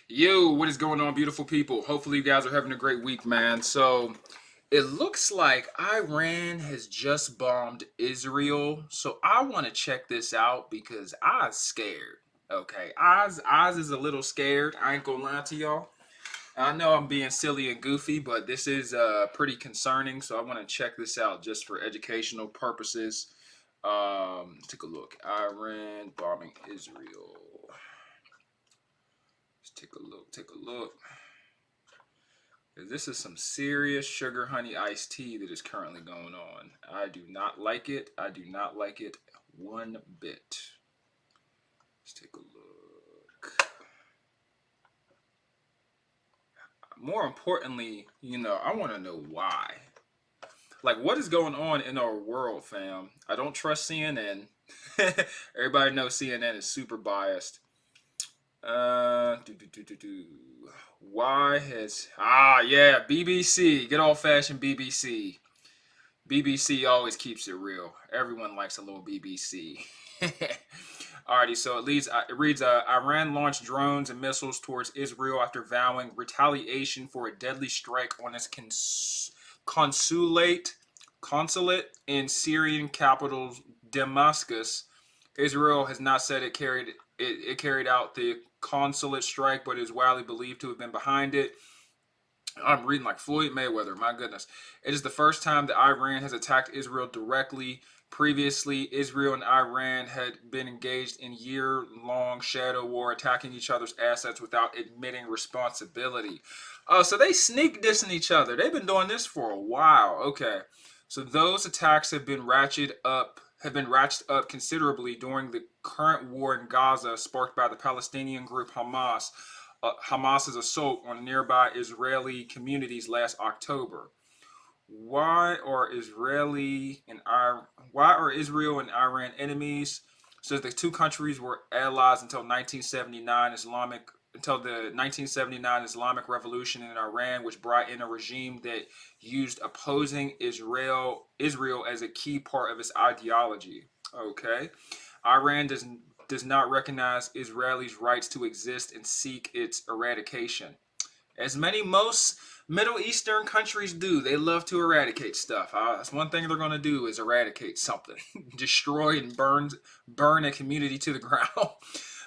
Yo, what is going on, beautiful people? Hopefully, you guys are having a great week, man. So, it looks like Iran has just bombed Israel. So, I want to check this out because I was scared. Okay, Oz is a little scared. I ain't gonna lie to y'all. I know I'm being silly and goofy, but this is pretty concerning. So, I want to check this out just for educational purposes. Take a look. Iran bombing Israel. Let's take a look. Take a look. This is some serious sugar honey iced tea that is currently going on. I do not like it. I do not like it one bit. Let's take a look. More importantly, I want to know why. Like, what is going on in our world, fam? I don't trust CNN. Everybody knows CNN is super biased. Uh, do, do, do, do, do. Why has yeah, BBC, good old fashioned BBC. BBC always keeps it real. Everyone likes a little BBC. Alrighty, so it reads Iran launched drones and missiles towards Israel after vowing retaliation for a deadly strike on its consulate in Syrian capital Damascus. Israel has not said it carried out the consulate strike, but is widely believed to have been behind it. I'm reading like Floyd Mayweather. My goodness. It is the first time that Iran has attacked Israel directly. Previously, Israel and Iran had been engaged in year-long shadow war, attacking each other's assets without admitting responsibility. Oh, so they sneak dissing each other. They've been doing this for a while. Okay. So those attacks have been ratcheted up considerably during the current war in Gaza, sparked by the Palestinian group Hamas. Hamas's assault on nearby Israeli communities last October. Why are Israel and Iran enemies? So the two countries were allies until the 1979 Islamic Revolution in Iran, which brought in a regime that used opposing Israel as a key part of its ideology. Okay, Iran does not recognize Israelis' rights to exist and seek its eradication. As most Middle Eastern countries do, they love to eradicate stuff. That's one thing they're going to do is eradicate something, destroy and burn a community to the ground.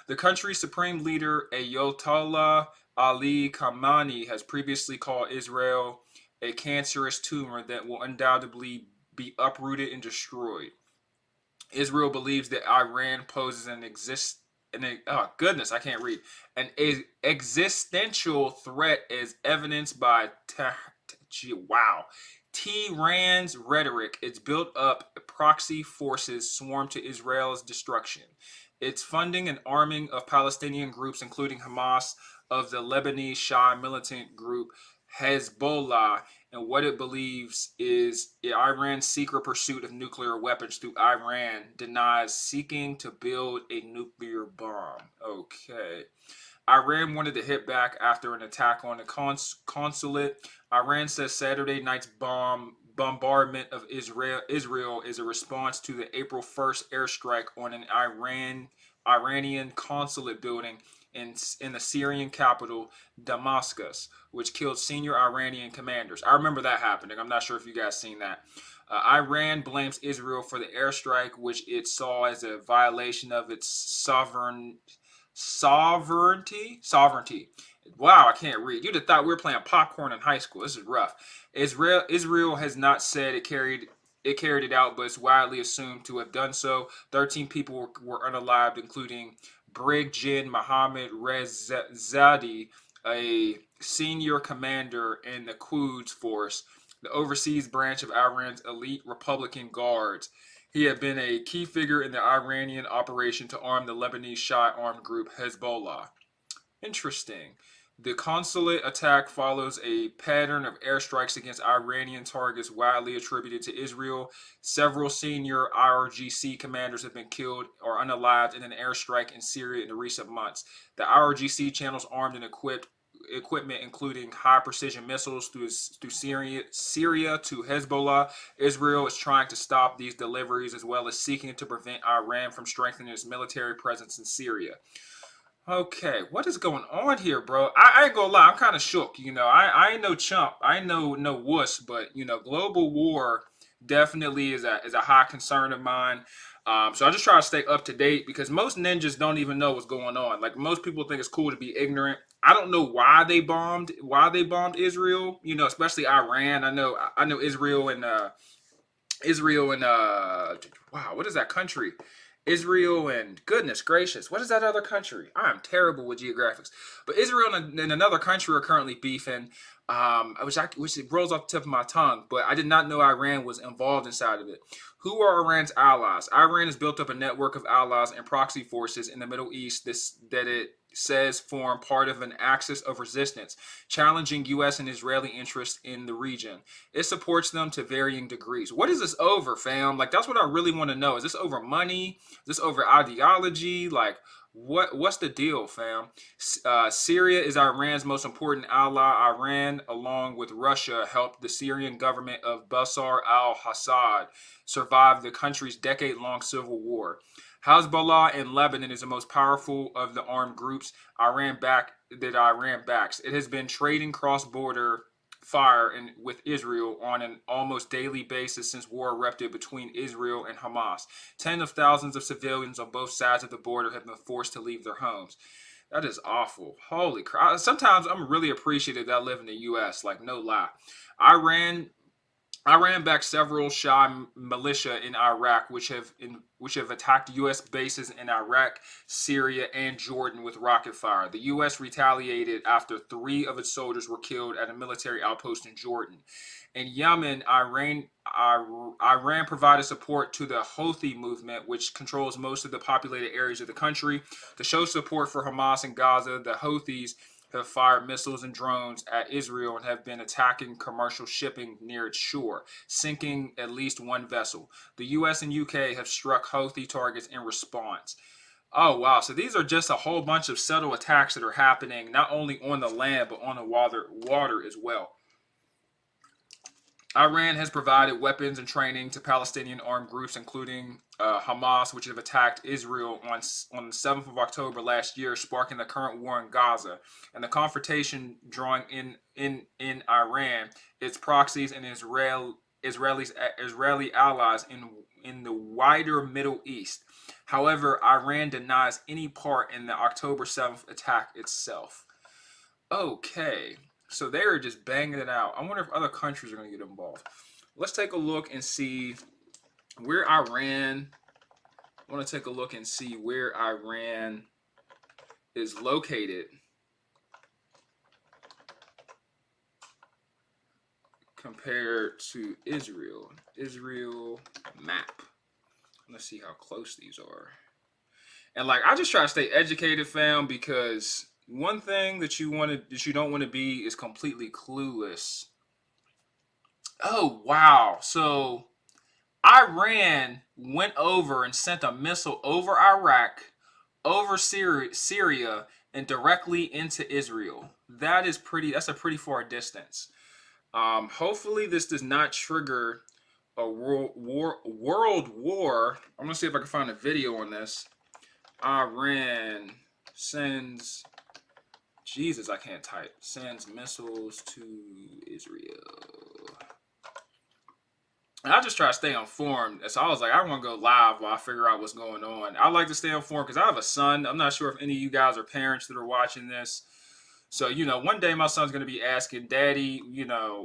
The country's supreme leader, Ayatollah Ali Khamenei, has previously called Israel a cancerous tumor that will undoubtedly be uprooted and destroyed. Israel believes that Iran poses oh goodness, I can't read, an existential threat as evidenced by Tehran's rhetoric. Its built up proxy forces swarm to Israel's destruction. Its funding and arming of Palestinian groups, including Hamas, of the Lebanese Shia militant group Hezbollah, and what it believes is Iran's secret pursuit of nuclear weapons through Iran denies seeking to build a nuclear bomb. Okay. Iran wanted to hit back after an attack on the consulate. Iran says Saturday night's bombardment of Israel is a response to the April 1st airstrike on an Iranian consulate building in the Syrian capital, Damascus, which killed senior Iranian commanders. I remember that happening. I'm not sure if you guys seen that. Iran blames Israel for the airstrike, which it saw as a violation of its sovereignty. Wow, I can't read. You'd have thought we were playing popcorn in high school. This is rough. Israel has not said it carried it out, but it's widely assumed to have done so. 13 people were unalived, including Brig Gen Mohammed Rezadi, a senior commander in the Quds Force, the overseas branch of Iran's elite Republican Guards. He had been a key figure in the Iranian operation to arm the Lebanese Shia armed group Hezbollah. Interesting. The consulate attack follows a pattern of airstrikes against Iranian targets widely attributed to Israel. Several senior IRGC commanders have been killed or unalived in an airstrike in Syria in the recent months. The IRGC channels armed and equipment including high-precision missiles through Syria to Hezbollah. Israel is trying to stop these deliveries as well as seeking to prevent Iran from strengthening its military presence in Syria. Okay, what is going on here, bro? I ain't gonna lie, I'm kind of shook. I ain't no chump, I ain't no wuss, but global war definitely is a high concern of mine. So I just try to stay up to date because most ninjas don't even know what's going on. Like most people think it's cool to be ignorant. I don't know why they bombed Israel. Especially Iran. I know Israel and wow, what is that country? Israel and goodness gracious, what is that other country? I am terrible with geographics. But Israel and another country are currently beefing. Which it rolls off the tip of my tongue, but I did not know Iran was involved inside of it. Who are Iran's allies? Iran has built up a network of allies and proxy forces in the Middle East that it says form part of an axis of resistance, challenging U.S. and Israeli interests in the region. It supports them to varying degrees. What is this over, fam? Like, that's what I really want to know. Is this over money? Is this over ideology? Like, what's the deal, fam? Syria is Iran's most important ally. Iran, along with Russia, helped the Syrian government of Bashar al-Assad survive the country's decade-long civil war. Hezbollah in Lebanon is the most powerful of the armed groups Iran backs. It has been trading cross-border fire with Israel on an almost daily basis since war erupted between Israel and Hamas. Tens of thousands of civilians on both sides of the border have been forced to leave their homes. That is awful. Holy crap. Sometimes I'm really appreciative that I live in the U.S., like, no lie. Iran I ran back several Shah militia in Iraq, which have attacked U.S. bases in Iraq, Syria, and Jordan with rocket fire. The U.S. retaliated after 3 of its soldiers were killed at a military outpost in Jordan. In Yemen, Iran provided support to the Houthi movement, which controls most of the populated areas of the country. To show support for Hamas in Gaza, the Houthis have fired missiles and drones at Israel and have been attacking commercial shipping near its shore, sinking at least one vessel. The U.S. and UK have struck Houthi targets in response. Oh, wow. So these are just a whole bunch of subtle attacks that are happening not only on the land, but on the water as well. Iran has provided weapons and training to Palestinian armed groups, including Hamas, which have attacked Israel on the 7th of October last year, sparking the current war in Gaza. And the confrontation drawing in Iran, its proxies, and Israeli allies in the wider Middle East. However, Iran denies any part in the October 7th attack itself. Okay, so they are just banging it out. I wonder if other countries are going to get involved. Let's take a look and see where Iran. I want to take a look and see where Iran is located compared to Israel. Israel map. Let's see how close these are. And like, I just try to stay educated, fam, because one thing that you don't want to be is completely clueless. Oh wow! So Iran went over and sent a missile over Iraq, over Syria, and directly into Israel. That's a pretty far distance. Hopefully, this does not trigger a world war. I'm gonna see if I can find a video on this. Iran sends. Jesus, I can't type. Sends missiles to Israel. And I just try to stay informed. So I was like, I want to go live while I figure out what's going on. I like to stay informed because I have a son. I'm not sure if any of you guys are parents that are watching this. So, one day my son's going to be asking, Daddy,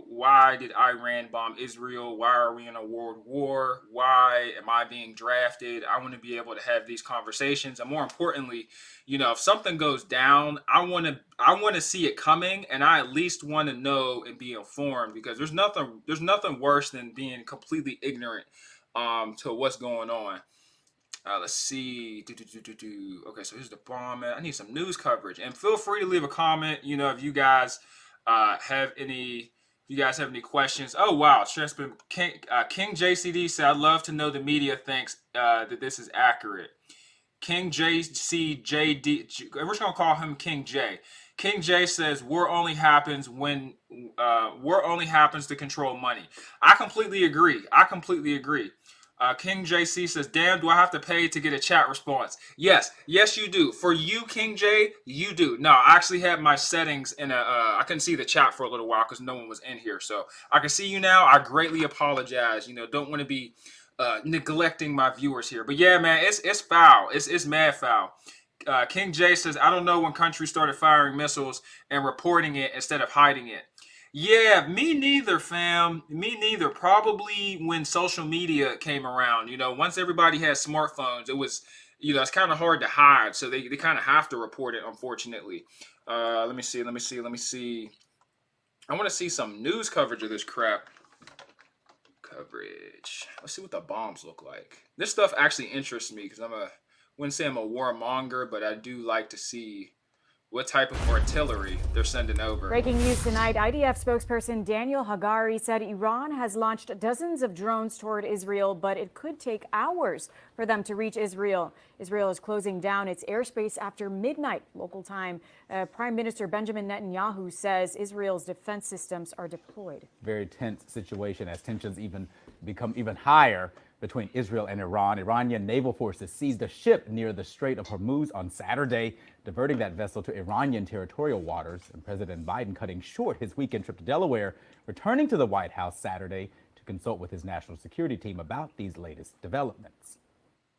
why did Iran bomb Israel? Why are we in a world war? Why am I being drafted? I want to be able to have these conversations. And more importantly, if something goes down, I want to see it coming, and I at least want to know and be informed, because there's nothing worse than being completely ignorant to what's going on. Let's see. Okay, so here's the bomb. I need some news coverage, and feel free to leave a comment. If you guys have any questions. Oh wow, King JCD said, "I'd love to know the media thinks that this is accurate." King JCJD, we're just gonna call him King J. King J says war only happens to control money. I completely agree. King JC says, "Damn, do I have to pay to get a chat response?" Yes, yes, you do. For you, King J, you do. No, I actually had my settings in a. I couldn't see the chat for a little while because no one was in here, so I can see you now. I greatly apologize. Don't want to be neglecting my viewers here, but yeah, man, it's foul. It's mad foul. King J says, "I don't know when countries started firing missiles and reporting it instead of hiding it." Yeah, me neither, fam. Me neither. Probably when social media came around, once everybody had smartphones, it was, it's kind of hard to hide. So they kind of have to report it, unfortunately. Let me see. I want to see some news coverage of this crap. Coverage. Let's see what the bombs look like. This stuff actually interests me because wouldn't say I'm a warmonger, but I do like to see what type of artillery they're sending over. Breaking news tonight, IDF spokesperson Daniel Hagari said Iran has launched dozens of drones toward Israel, but it could take hours for them to reach Israel. Israel is closing down its airspace after midnight local time. Prime Minister Benjamin Netanyahu says Israel's defense systems are deployed. Very tense situation as tensions become even higher between Israel and Iran. Iranian naval forces seized a ship near the Strait of Hormuz on Saturday, diverting that vessel to Iranian territorial waters. And President Biden cutting short his weekend trip to Delaware, returning to the White House Saturday to consult with his national security team about these latest developments.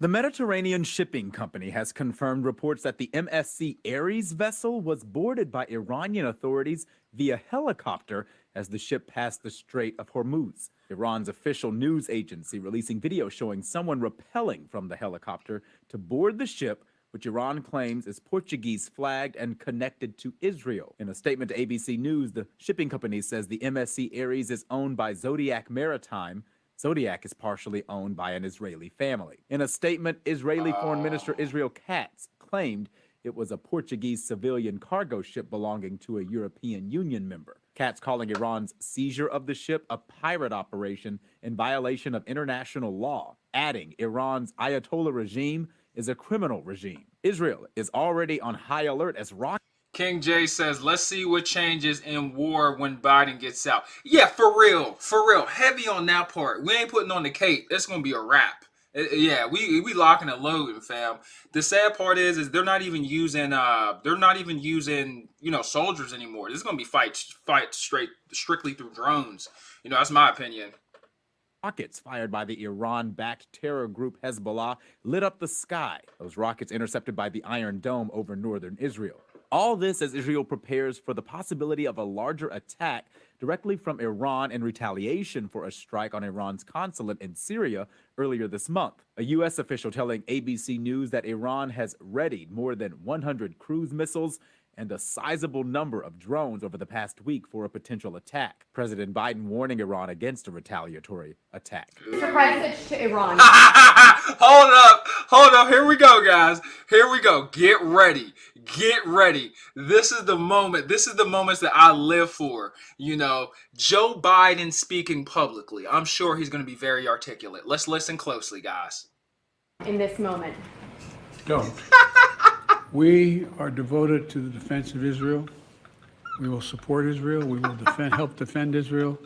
The Mediterranean Shipping Company has confirmed reports that the MSC Ares vessel was boarded by Iranian authorities via helicopter as the ship passed the Strait of Hormuz. Iran's official news agency releasing video showing someone rappelling from the helicopter to board the ship, which Iran claims is Portuguese flagged and connected to Israel. In a statement to ABC News, the shipping company says the MSC Ares is owned by Zodiac Maritime. Zodiac is partially owned by an Israeli family. In a statement, Israeli Foreign Minister Israel Katz claimed it was a Portuguese civilian cargo ship belonging to a European Union member. Katz calling Iran's seizure of the ship a pirate operation in violation of international law, adding Iran's Ayatollah regime is a criminal regime. Israel is already on high alert as rockets. King J says, "Let's see what changes in war when Biden gets out." Yeah, for real. Heavy on that part. We ain't putting on the cape. It's gonna be a wrap. Yeah, we locking and loading, fam. The sad part is they're not even using soldiers anymore. This is gonna be fight strictly through drones. That's my opinion. Rockets fired by the Iran-backed terror group Hezbollah lit up the sky. Those rockets intercepted by the Iron Dome over northern Israel. All this as Israel prepares for the possibility of a larger attack directly from Iran in retaliation for a strike on Iran's consulate in Syria earlier this month. A U.S. official telling ABC News that Iran has readied more than 100 cruise missiles and a sizable number of drones over the past week for a potential attack. President Biden warning Iran against a retaliatory attack. Surprise to Iran. Hold up. Here we go, guys. Here we go. Get ready. This is the moment. This is the moments that I live for. Joe Biden speaking publicly. I'm sure he's going to be very articulate. Let's listen closely, guys. In this moment. Don't. We are devoted to the defense of Israel. We will support Israel. We will help defend Israel,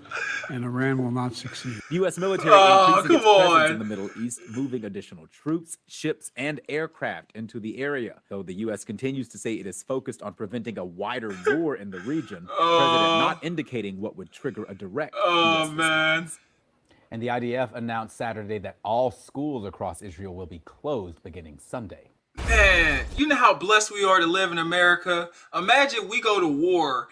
and Iran will not succeed. The U.S. military increasing its presence in the Middle East, moving additional troops, ships, and aircraft into the area. Though the U.S. continues to say it is focused on preventing a wider war in the region, the president not indicating what would trigger a direct US response. And the IDF announced Saturday that all schools across Israel will be closed beginning Sunday. Man, you know how blessed we are to live in America? Imagine we go to war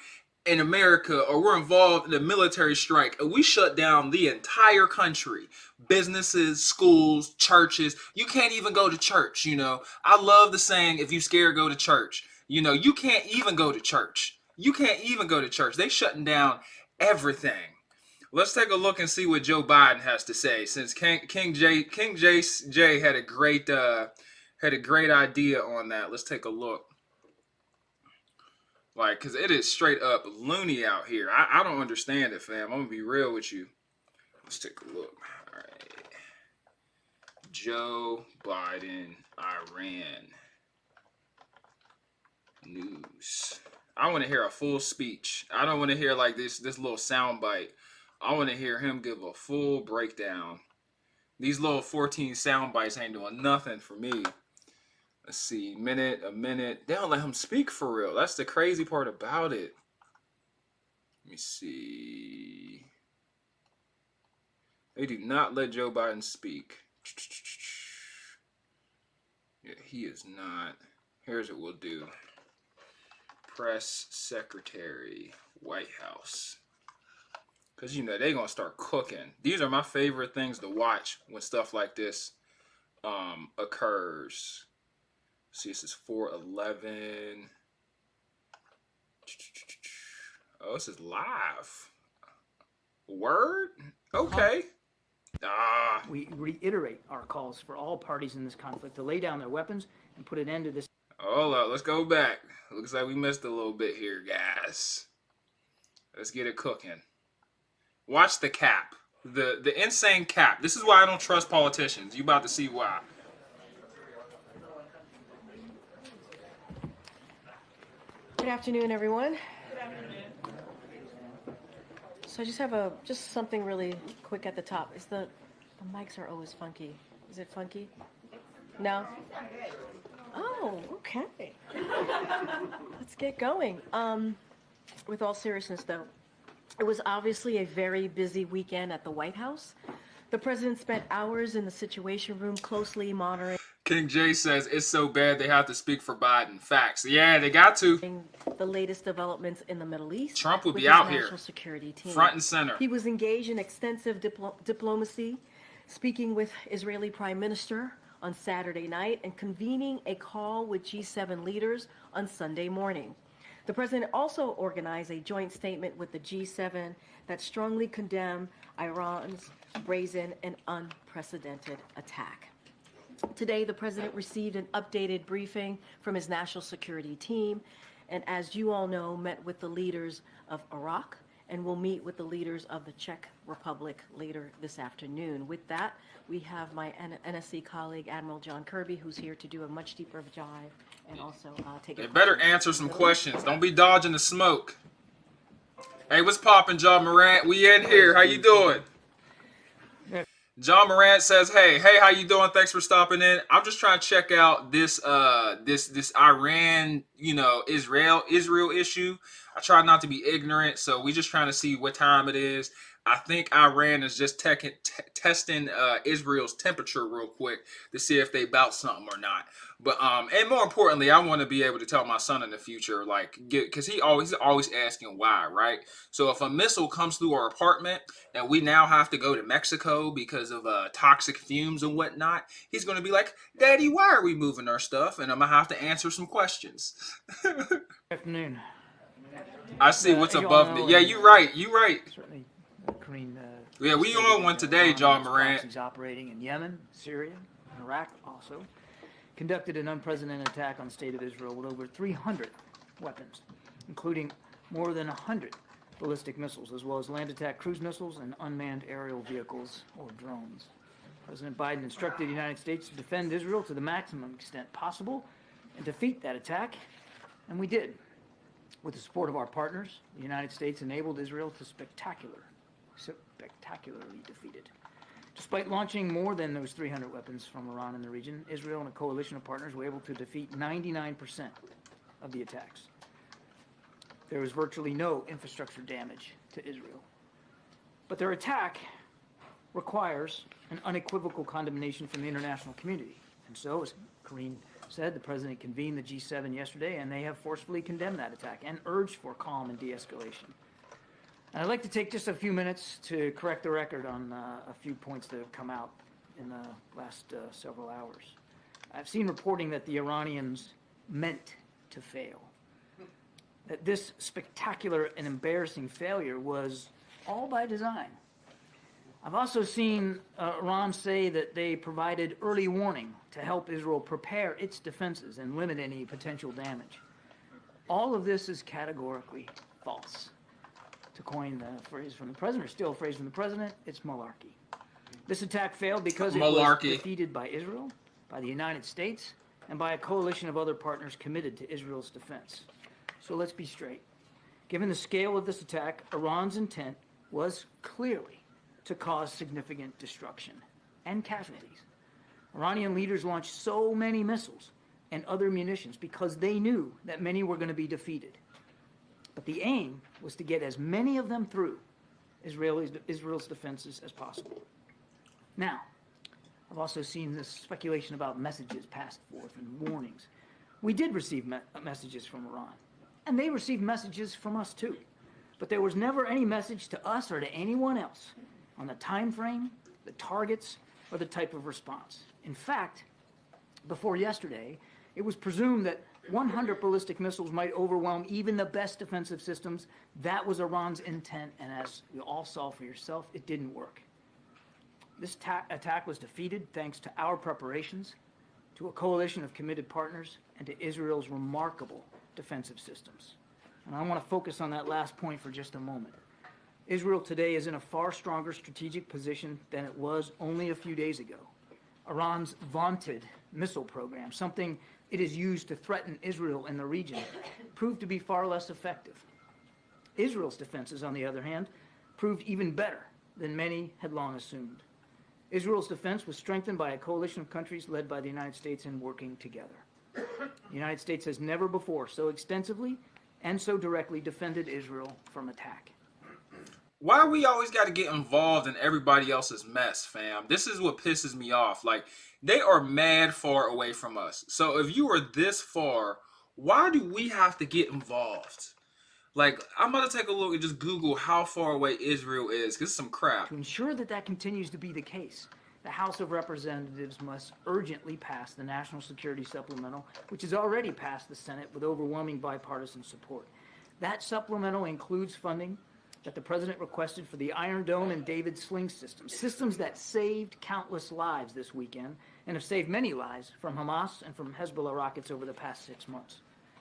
in America, or we're involved in a military strike, and we shut down the entire country. Businesses, schools, churches. You can't even go to church, I love the saying, if you scared, go to church. You can't even go to church. They shutting down everything. Let's take a look and see what Joe Biden has to say, since King J had a great idea on that. Let's take a look. Because it is straight up loony out here. I don't understand it, fam. I'm going to be real with you. Let's take a look. All right. Joe Biden, Iran news. I want to hear a full speech. I don't want to hear this little sound bite. I want to hear him give a full breakdown. These little 14 sound bites ain't doing nothing for me. Let's see, a minute. They don't let him speak for real. That's the crazy part about it. Let me see. They do not let Joe Biden speak. Yeah, he is not. Here's what we'll do. Press secretary, White House. Because, you know, they're going to start cooking. These are my favorite things to watch when stuff like this occurs. See, this is 411. Oh, this is live. Word? Okay. We reiterate our calls for all parties in this conflict to lay down their weapons and put an end to this. Hold up, let's go back. Looks like we missed a little bit here, guys. Let's get it cooking. Watch the cap. The insane cap. This is why I don't trust politicians. You about to see why. Good afternoon, everyone. So I just have something really quick at the top. The mics are always funky. Is it funky? No? Oh, okay. Let's get going. With all seriousness, though, it was obviously a very busy weekend at the White House. The president spent hours in the Situation Room closely monitoring King J says it's so bad they have to speak for Biden. Facts. Yeah, they got to. the latest developments in the Middle East. Trump would with be his out here, national security team. front and center. He was engaged in extensive diplomacy, speaking with Israeli Prime Minister on Saturday night and convening a call with G7 leaders on Sunday morning. The president also organized a joint statement with the G7 that strongly condemned Iran's brazen and unprecedented attack. Today, the president received an updated briefing from his national security team, and as you all know, met with the leaders of Iraq and will meet with the leaders of the Czech Republic later this afternoon. With that, we have my NSC colleague, Admiral John Kirby, who's here to do a much deeper dive and also take They better answer some questions. Don't be dodging the smoke. Hey, what's poppin', John Morant? We in here. How you doing? John Morant says, hey, how you doing? Thanks for stopping in. I'm just trying to check out this Iran, Israel issue. I try not to be ignorant, so we just trying to see what time it is. I think Iran is just testing Israel's temperature real quick to see if they bout something or not. But and more importantly, I want to be able to tell my son in the future, because he's always asking why, right? So if a missile comes through our apartment and we now have to go to Mexico because of toxic fumes and whatnot, he's going to be like, Daddy, why are we moving our stuff? And I'm going to have to answer some questions. Good afternoon. I see what's as you above all me. know, Yeah, you right. Certainly, Karine. Yeah, we on one today, John Morant. Proxies operating in Yemen, Syria, and Iraq also conducted an unprecedented attack on the state of Israel with over 300 weapons, including more than 100 ballistic missiles, as well as land attack cruise missiles and unmanned aerial vehicles or drones. President Biden instructed the United States to defend Israel to the maximum extent possible and defeat that attack, and we did. With the support of our partners, the United States enabled Israel to spectacularly defeat it. Despite launching more than those 300 weapons from Iran in the region, Israel and a coalition of partners were able to defeat 99% of the attacks. There was virtually no infrastructure damage to Israel. But their attack requires an unequivocal condemnation from the international community. And so, as Karine said, the president convened the G7 yesterday, and they have forcefully condemned that attack and urged for calm and de-escalation. And I'd like to take just a few minutes to correct the record on a few points that have come out in the last several hours. I've seen reporting that the Iranians meant to fail, that this spectacular and embarrassing failure was all by design. I've also seen Iran say that they provided early warning to help Israel prepare its defenses and limit any potential damage. All of this is categorically false. To coin the phrase from the president, or still a phrase from the president, it's malarkey. This attack failed because it was defeated by Israel, by the United States, and by a coalition of other partners committed to Israel's defense. So let's be straight. Given the scale of this attack, Iran's intent was clearly to cause significant destruction. and casualties. Iranian leaders launched so many missiles and other munitions because they knew that many were going to be defeated. But the aim was to get as many of them through Israel's defenses as possible. Now, I've also seen this speculation about messages passed forth and warnings. We did receive messages from Iran, and they received messages from us too. But there was never any message to us or to anyone else on the time frame, the targets, or the type of response. In fact, before yesterday, it was presumed that 100 ballistic missiles might overwhelm even the best defensive systems. That was Iran's intent, and as you all saw for yourself, it didn't work. This attack was defeated thanks to our preparations, to a coalition of committed partners, and to Israel's remarkable defensive systems. And I want to focus on that last point for just a moment. Israel today is in a far stronger strategic position than it was only a few days ago. Iran's vaunted missile program, something it has used to threaten Israel in the region, proved to be far less effective. Israel's defenses, on the other hand, proved even better than many had long assumed. Israel's defense was strengthened by a coalition of countries led by the United States and working together. The United States has never before so extensively and so directly defended Israel from attack. Why we always got to get involved in everybody else's mess, fam? This is what pisses me off. Like, they are mad far away from us. So if you are this far, why do we have to get involved? Like, I'm about to take a look and just Google how far away Israel is, because it's some crap. To ensure that that continues to be the case, the House of Representatives must urgently pass the National Security Supplemental, which has already passed the Senate with overwhelming bipartisan support. That supplemental includes funding that the president requested for the Iron Dome and David Sling systems, systems that saved countless lives this weekend and have saved many lives from Hamas and from Hezbollah rockets over the past 6 months.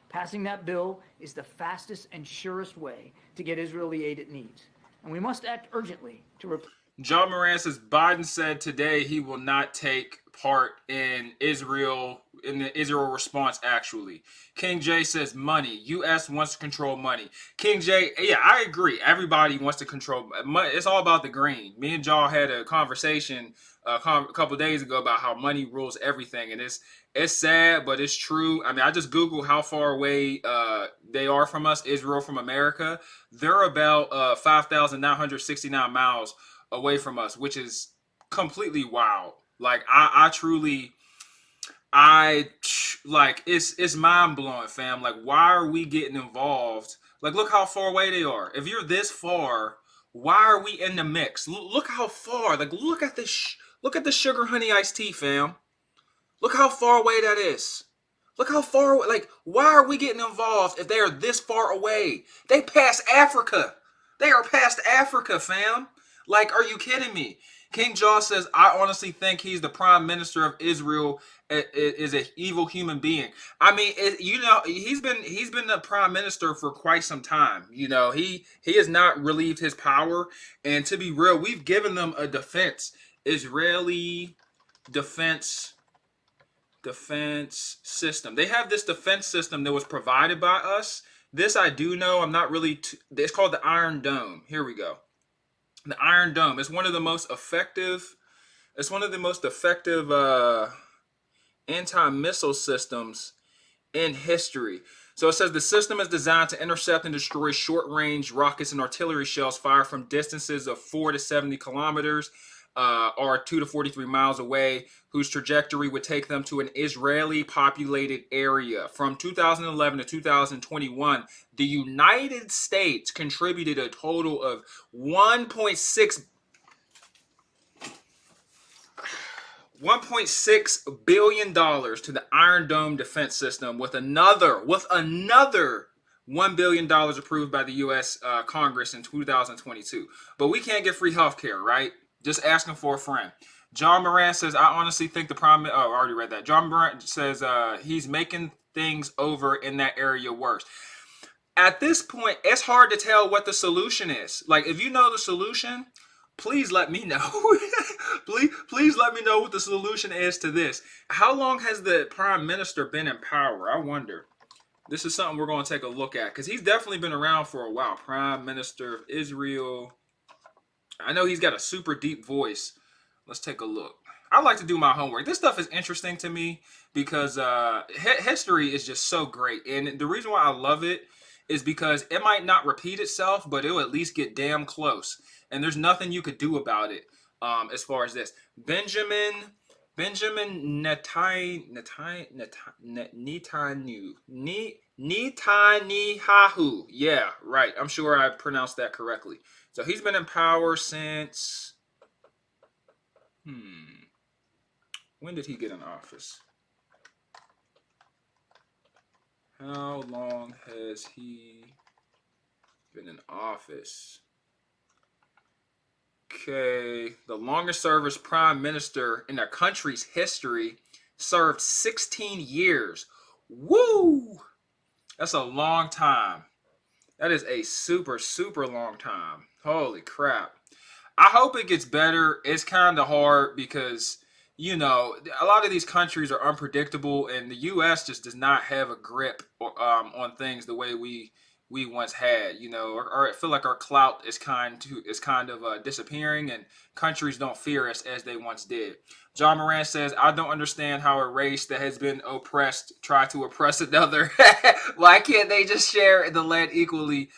Passing that bill is the fastest and surest way to get Israel the aid it needs. And we must act urgently to John Moran says Biden said today he will not take part in the Israel response, actually. King J says money. U.S. wants to control money. King J, yeah, I agree. Everybody wants to control money. It's all about the green. Me and Jaw had a conversation a couple days ago about how money rules everything. And it's sad, but it's true. I mean, I just Googled how far away they are from us, Israel from America. They're about 5,969 miles away from us, which is completely wild. Like, it's mind blowing, fam. Like, why are we getting involved? Like, look how far away they are. If you're this far, why are we in the mix? Look how far. Like, look at the sugar honey iced tea, fam. Look how far away that is. Look how far away. Like, why are we getting involved if they are this far away? They passed Africa. They are past Africa, fam. Like, are you kidding me? King Jaw says, I honestly think he's the prime minister of Israel is an evil human being. I mean, he's been the prime minister for quite some time. You know, he has not relieved his power. And to be real, we've given them a defense. Israeli defense system. They have this defense system that was provided by us. This I do know. I'm not really... it's called the Iron Dome. Here we go. The Iron Dome. It's one of the most effective. It's one of the most effective anti-missile systems in history. So it says the system is designed to intercept and destroy short-range rockets and artillery shells fired from distances of 4 to 70 kilometers or 2 to 43 miles away, whose trajectory would take them to an Israeli populated area. From 2011 to 2021, the United States contributed a total of $1.6 billion to the Iron Dome defense system, with another $1 billion approved by the U.S. Congress in 2022. But we can't get free health care, right? Just asking for a friend. John Moran says, I honestly think the prime... Oh, I already read that. John Moran says he's making things over in that area worse. At this point, it's hard to tell what the solution is. Like, if you know the solution, please let me know. please let me know what the solution is to this. How long has the prime minister been in power? I wonder. This is something we're going to take a look at, because he's definitely been around for a while. Prime Minister of Israel. I know he's got a super deep voice. Let's take a look. I like to do my homework. This stuff is interesting to me because history is just so great, and the reason why I love it is because it might not repeat itself, but it'll at least get damn close. And there's nothing you could do about it. As far as this, Benjamin Netanyahu. Yeah, right. I'm sure I pronounced that correctly. So he's been in power since. When did he get in office? How long has he been in office? Okay, the longest service prime minister in the country's history served 16 years. Woo! That's a long time. That is a super, super long time. Holy crap. I hope it gets better. It's kind of hard because, you know, a lot of these countries are unpredictable, and the U.S. just does not have a grip on things the way we once had, you know, or I feel like our clout is kind of disappearing, and countries don't fear us as they once did. John Moran says, I don't understand how a race that has been oppressed try to oppress another. Why can't they just share the land equally?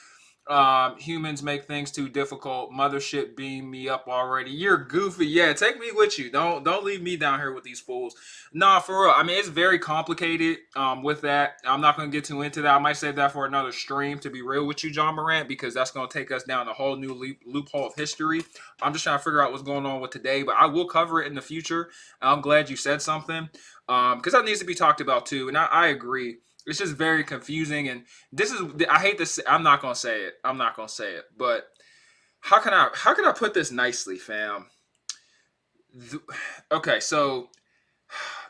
Humans make things too difficult. Mothership beam me up already. You're goofy. Yeah, take me with you. Don't leave me down here with these fools. Nah, for real. I mean, it's very complicated with that. I'm not going to get too into that. I might save that for another stream, to be real with you, John Morant, because that's going to take us down a whole new loophole of history. I'm just trying to figure out what's going on with today, but I will cover it in the future. I'm glad you said something because that needs to be talked about too. And I agree. It's just very confusing, and this is, I hate this. I'm not gonna say it. But how can I put this nicely, fam? Okay, so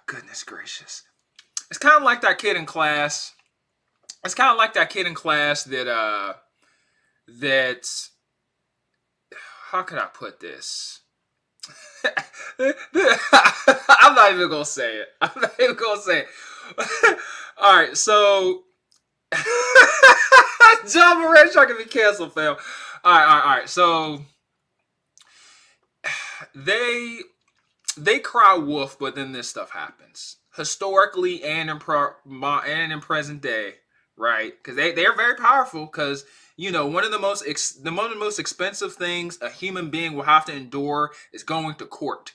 goodness gracious, it's kind of like that kid in class. That how can I put this? I'm not even gonna say it. All right, so John Moran trying to be canceled, fam. All right. So they cry wolf, but then this stuff happens historically and in present day, right? Because they're very powerful. Because you know, one of the most expensive things a human being will have to endure is going to court.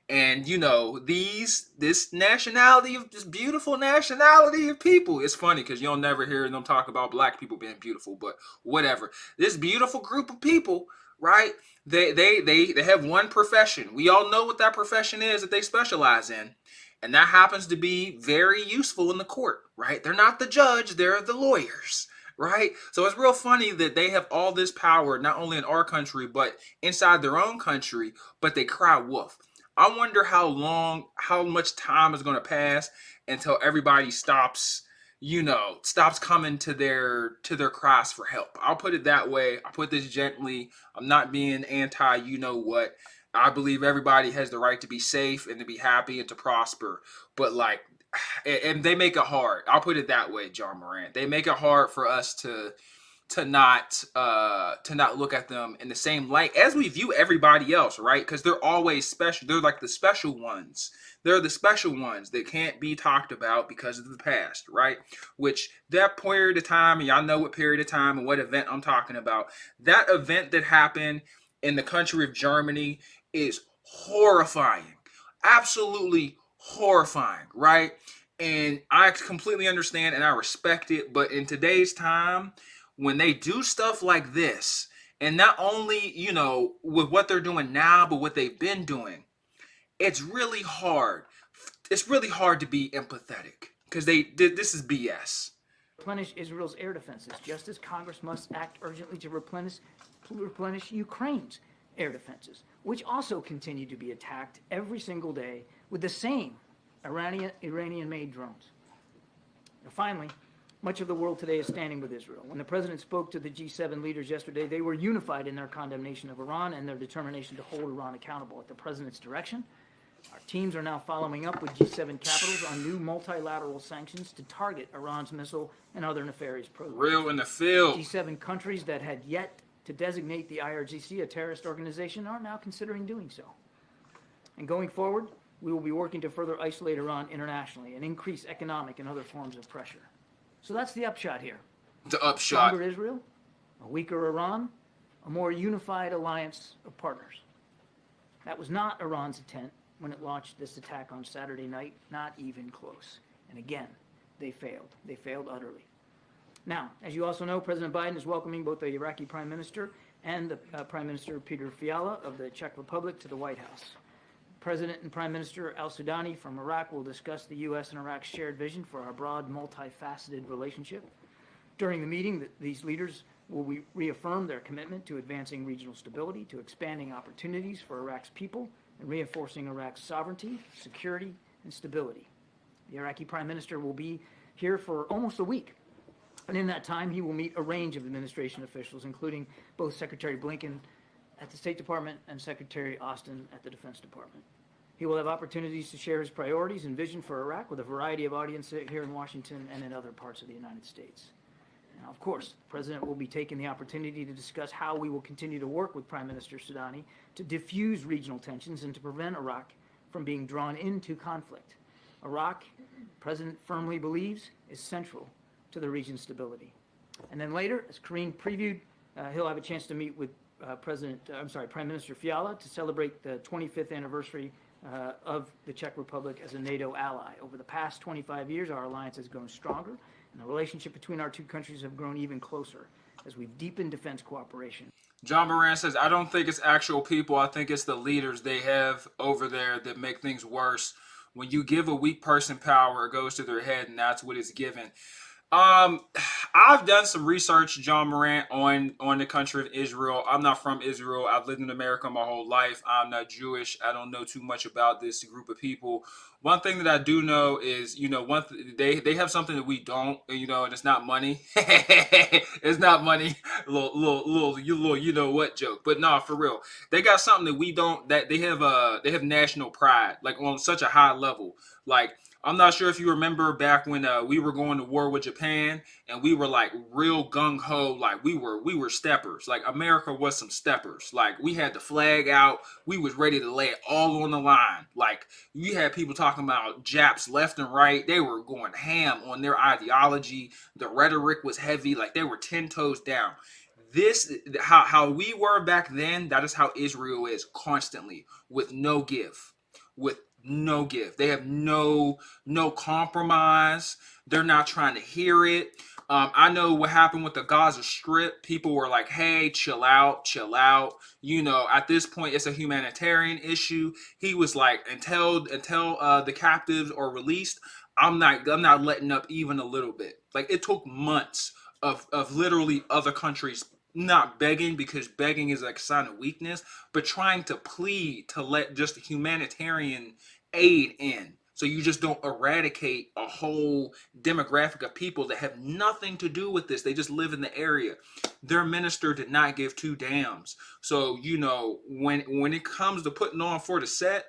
And you know, this nationality of this beautiful nationality of people. It's funny because you'll never hear them talk about black people being beautiful, but whatever. This beautiful group of people, right? They have one profession. We all know what that profession is that they specialize in. And that happens to be very useful in the court, right? They're not the judge, they're the lawyers. Right? So it's real funny that they have all this power, not only in our country, but inside their own country, but they cry wolf. I wonder how much time is going to pass until everybody stops coming to their cries for help. I'll put it that way. I'll put this gently. I'm not being anti, you know what. I believe everybody has the right to be safe and to be happy and to prosper. But like, and they make it hard. I'll put it that way, John Morant. They make it hard for us to not look at them in the same light as we view everybody else, right? Because they're always special. They're like the special ones. They're the special ones that can't be talked about because of the past, right? Which that period of time, and y'all know what period of time and what event I'm talking about. That event that happened in the country of Germany is horrifying. Absolutely horrifying, right? And I completely understand and I respect it. But in today's time, when they do stuff like this, and not only, you know, with what they're doing now, but what they've been doing, it's really hard. It's really hard to be empathetic because this is BS. Replenish Israel's air defenses, just as Congress must act urgently to replenish Ukraine's air defenses, which also continue to be attacked every single day with the same Iranian-made drones. And finally, much of the world today is standing with Israel. When the president spoke to the G7 leaders yesterday, they were unified in their condemnation of Iran and their determination to hold Iran accountable. At the president's direction, our teams are now following up with G7 capitals on new multilateral sanctions to target Iran's missile and other nefarious programs. Real in the field. G7 countries that had yet to designate the IRGC a terrorist organization are now considering doing so. And going forward, we will be working to further isolate Iran internationally and increase economic and other forms of pressure. So that's the upshot here. The upshot. Stronger Israel, a weaker Iran, a more unified alliance of partners. That was not Iran's intent when it launched this attack on Saturday night, not even close. And again, they failed. They failed utterly. Now, as you also know, President Biden is welcoming both the Iraqi Prime Minister and the Prime Minister Peter Fiala of the Czech Republic to the White House. President and Prime Minister al-Sudani from Iraq will discuss the U.S. and Iraq's shared vision for our broad, multifaceted relationship. During the meeting, these leaders will reaffirm their commitment to advancing regional stability, to expanding opportunities for Iraq's people, and reinforcing Iraq's sovereignty, security, and stability. The Iraqi Prime Minister will be here for almost a week. And in that time, he will meet a range of administration officials, including both Secretary Blinken at the State Department and Secretary Austin at the Defense Department. He will have opportunities to share his priorities and vision for Iraq with a variety of audiences here in Washington and in other parts of the United States. Now, of course, the President will be taking the opportunity to discuss how we will continue to work with Prime Minister Sudani to diffuse regional tensions and to prevent Iraq from being drawn into conflict. Iraq, the President firmly believes, is central to the region's stability. And then later, as Karine previewed, he'll have a chance to meet with Prime Minister Fiala to celebrate the 25th anniversary of the Czech Republic as a NATO ally. Over the past 25 years, our alliance has grown stronger, and the relationship between our two countries have grown even closer as we've deepened defense cooperation. John Moran says, I don't think it's actual people. I think it's the leaders they have over there that make things worse. When you give a weak person power, it goes to their head, and that's what it's given. I've done some research, John Morant, on the country of Israel. I'm not from Israel. I've lived in America my whole life. I'm not Jewish. I don't know too much about this group of people. One thing that I do know is, they have something that we don't, and it's not money. It's not money. Little, you know what joke. But no, for real, they got something that we don't. That they have national pride, like on such a high level, like. I'm not sure if you remember back when we were going to war with Japan and we were like real gung-ho, like we were steppers. Like America was some steppers. Like we had the flag out. We was ready to lay it all on the line. Like you had people talking about Japs left and right. They were going ham on their ideology. The rhetoric was heavy. Like they were 10 toes down. This, how we were back then, that is how Israel is constantly, with no give. No give. They have no compromise. They're not trying to hear it. I know what happened with the Gaza Strip. People were like, hey, chill out. At this point, it's a humanitarian issue. He was like, until the captives are released, I'm not letting up even a little bit. Like it took months of literally other countries not begging, because begging is like a sign of weakness, but trying to plead to let just humanitarian aid in. So you just don't eradicate a whole demographic of people that have nothing to do with this. They just live in the area. Their minister did not give two damns. So, when it comes to putting on for the set,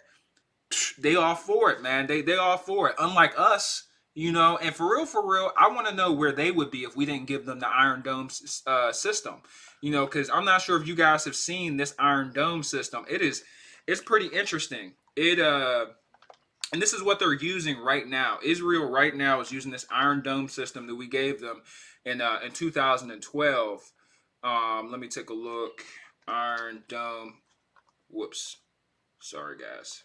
they all for it, man. They all for it. Unlike us, and for real, I want to know where they would be if we didn't give them the Iron Dome system, because I'm not sure if you guys have seen this Iron Dome system. It's pretty interesting. And this is what they're using right now. Israel right now is using this Iron Dome system that we gave them in 2012. Let me take a look. Iron Dome. Whoops. Sorry, guys.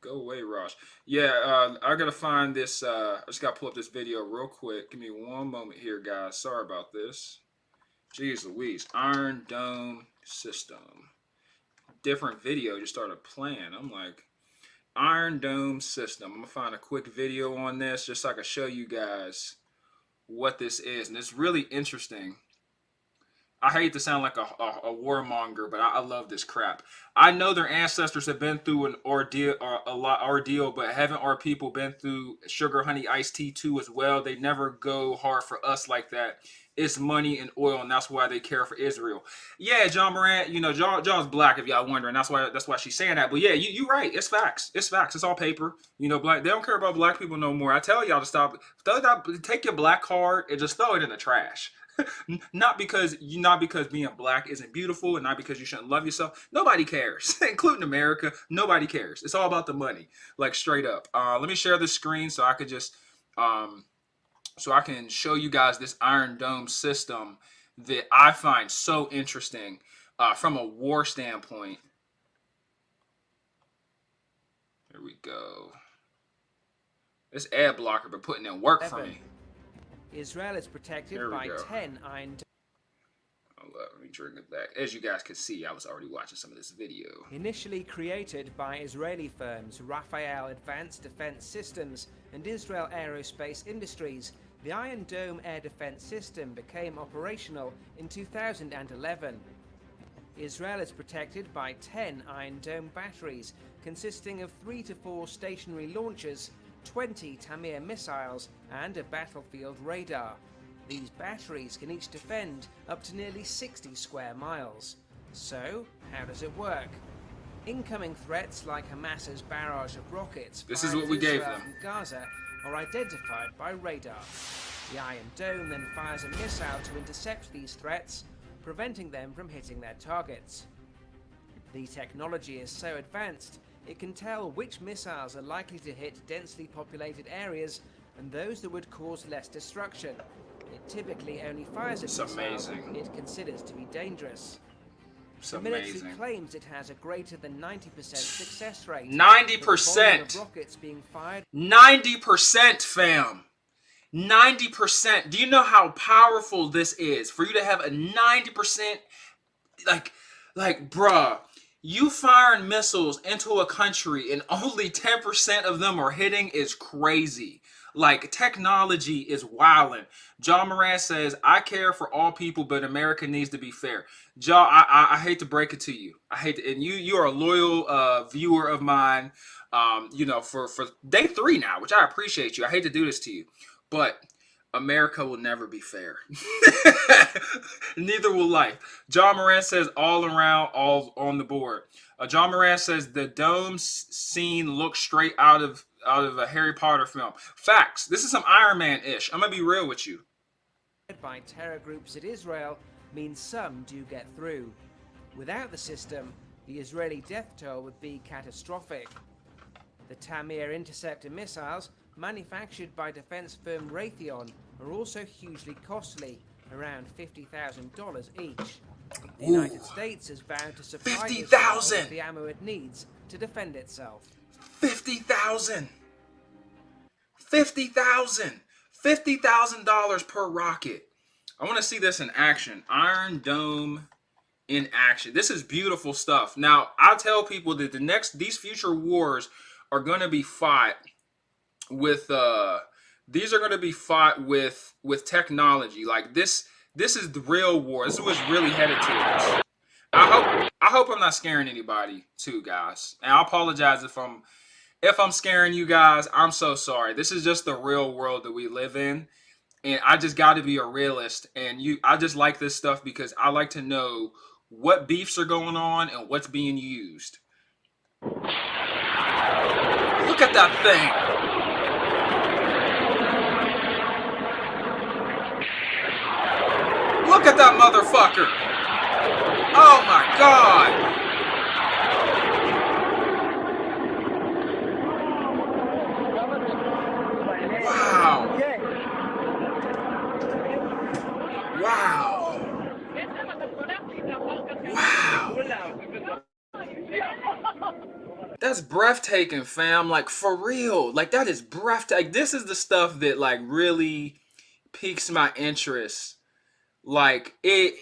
Go away, Rosh. Yeah, I gotta find this. I just gotta pull up this video real quick. Give me one moment here, guys. Sorry about this. Jeez Louise. Iron Dome system. Different video just started playing. I'm like, Iron Dome system. I'm gonna find a quick video on this just so I can show you guys what this is. And it's really interesting. I hate to sound like a warmonger, but I love this crap. I know their ancestors have been through an ordeal, but haven't our people been through sugar, honey, iced tea too as well? They never go hard for us like that. It's money and oil, and that's why they care for Israel. Yeah, John Morant, John's black if y'all wondering. That's why she's saying that. But yeah, you're right. It's facts. It's facts. It's all paper. Black, they don't care about black people no more. I tell y'all to stop. Take your black card and just throw it in the trash. Not because being black isn't beautiful, and not because you shouldn't love yourself. Nobody cares, including America. Nobody cares. It's all about the money, like straight up. Let me share the screen so I could just so I can show you guys this Iron Dome system that I find so interesting from a war standpoint. Here we go. This ad blocker been putting in work for me. Israel is protected by 10 Iron Dome. Let me drink it back. As you guys can see, I was already watching some of this video. Initially created by Israeli firms Rafael Advanced Defense Systems and Israel Aerospace Industries, the Iron Dome air defense system became operational in 2011. Israel is protected by 10 Iron Dome batteries, consisting of 3 to 4 stationary launchers, 20 Tamir missiles, and a battlefield radar. These batteries can each defend up to nearly 60 square miles. So, how does it work? Incoming threats like Hamas's barrage of rockets This is what we gave Israel them. from Gaza are identified by radar. The Iron Dome then fires a missile to intercept these threats, preventing them from hitting their targets. The technology is so advanced, it can tell which missiles are likely to hit densely populated areas and those that would cause less destruction. It typically only fires at missiles it considers to be dangerous. The military claims it has a greater than 90% success rate. 90%! Rockets being fired. 90%, fam! 90%. Do you know how powerful this is? For you to have a 90%, bruh, you firing missiles into a country and only 10% of them are hitting is crazy. Like, technology is wilding. John Moran says, I care for all people, but America needs to be fair. John, I hate to break it to you. And you are a loyal viewer of mine, for day 3 now, which I appreciate you. I hate to do this to you, but America will never be fair. Neither will life. John Moran says all around, all on the board. John Moran says the dome scene looks straight out of a Harry Potter film. Facts. This is some Iron Man-ish. I'm gonna be real with you. By terror groups in Israel means some do get through. Without the system, the Israeli death toll would be catastrophic. The Tamir interceptor missiles, manufactured by defense firm Raytheon, are also hugely costly, around $50,000 each. The United States has vowed to supply Israel with the ammo it needs to defend itself. 50,000. $50,000 per rocket. I want to see this in action. Iron Dome in action. This is beautiful stuff. Now, I tell people that these future wars are going to be fought with with technology. Like this is the real war. This is what's really headed towards. I hope I'm not scaring anybody too, guys. And I apologize if I'm scaring you guys. I'm so sorry. This is just the real world that we live in. And I just got to be a realist. And I just like this stuff because I like to know what beefs are going on and what's being used. Look at that thing. Look at that motherfucker. Oh my God. Wow. Wow. That's breathtaking, fam. Like, for real. Like, that is breathtaking. This is the stuff that, like, really piques my interest. Like, can